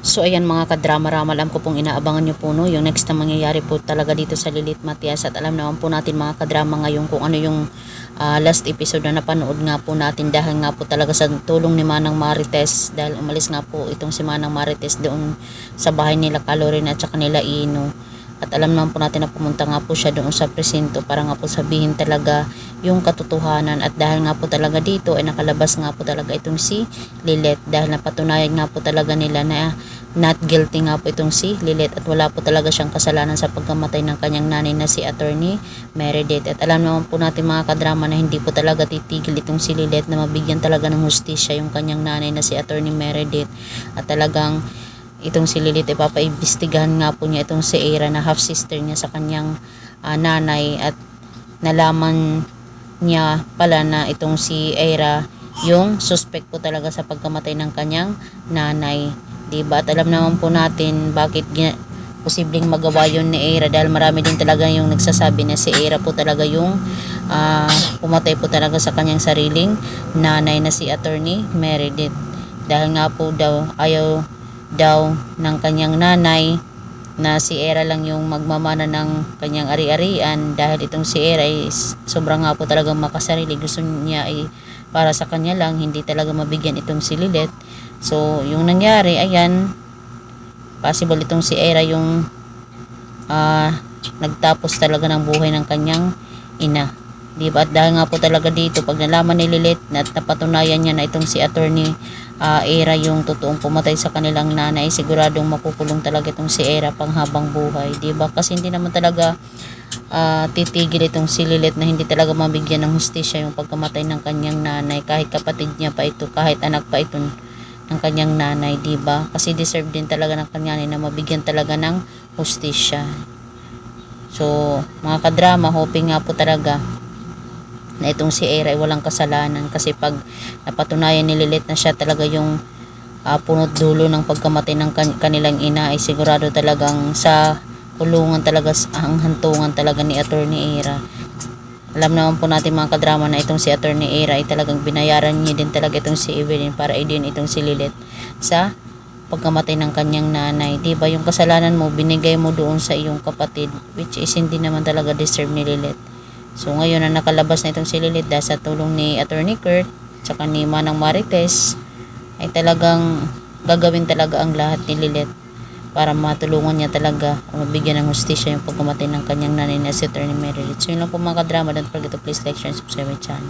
So ayan mga kadrama-rama, alam ko pong inaabangan nyo po no, yung next na mangyayari po talaga dito sa Lilith Matias. At alam naman po natin mga kadrama ngayon kung ano yung last episode na napanood nga po natin, dahil nga po talaga sa tulong ni Manang Marites, dahil umalis nga po itong si Manang Marites doon sa bahay nila Kalorin at saka nila Ino. At alam naman po natin na pumunta nga po siya doon sa presinto para nga po sabihin talaga yung katotohanan. At dahil nga po talaga dito ay nakalabas nga po talaga itong si Lilith, dahil napatunayan nga po talaga nila na not guilty nga po itong si Lilith at wala po talaga siyang kasalanan sa pagkamatay ng kanyang nanay na si Attorney Meredith. At alam naman po natin mga kadrama na hindi po talaga titigil itong si Lilith na mabigyan talaga ng hustisya yung kanyang nanay na si Attorney Meredith. At talagang itong si Lilith ipapaimbestigahan nga po niya itong si Eira na half sister niya sa kanyang nanay. At nalaman niya pala na itong si Eira yung suspect po talaga sa pagkamatay ng kanyang nanay, diba? At alam naman po natin bakit posibleng magawa yun ni Eira, dahil marami din talaga yung nagsasabi na si Eira po talaga yung pumatay po talaga sa kanyang sariling nanay na si Attorney Meredith, dahil nga po daw ayaw daw ng kanyang nanay na si Eira lang yung magmamana ng kanyang ari-arian, dahil itong si Eira ay sobrang nga po talagang makasarili, gusto niya ay para sa kanya lang, hindi talaga mabigyan itong si Lilith. So yung nangyari, ayan, possible itong si Eira yung nagtapos talaga ng buhay ng kanyang ina, diba? At dahil nga po talaga dito, pag nalaman ni Lilith at napatunayan niya na itong si Attorney Eira yung totoong pumatay sa kanilang nanay, siguradong makukulong talaga itong si Eira panghabang buhay, diba? Kasi hindi naman talaga titigil itong si Lilith na hindi talaga mabigyan ng hustisya yung pagkamatay ng kanyang nanay, kahit kapatid niya pa ito, kahit anak pa ito ng kanyang nanay, diba? Kasi deserve din talaga ng kanyang nanay na mabigyan talaga ng hustisya. So mga kadrama, hoping nga po talaga na itong si Eira ay walang kasalanan, kasi pag napatunayan ni Lilith na siya talaga yung punot dulo ng pagkamatay ng kanilang ina, ay sigurado talagang sa kulungan talaga ang hantungan talaga ni Attorney Eira. Alam naman po natin mga kadrama na itong si Attorney Eira ay talagang binayaran niya din talaga itong si Evelyn para i-din itong si Lilith sa pagkamatay ng kanyang nanay, diba? Yung kasalanan mo binigay mo doon sa iyong kapatid, which is hindi naman talaga deserve ni Lilith. So ngayon na nakalabas na itong si Lilith dahil sa tulong ni Attorney Kurt tsaka ni Manang Marites, ay talagang gagawin talaga ang lahat ni Lilith para matulungan niya talaga o mabigyan ng hustisya yung pagkamatay ng kanyang nanay na si Attorney Meredith. So yun lang po mga kadrama, don't forget to please like, share, and subscribe my channel.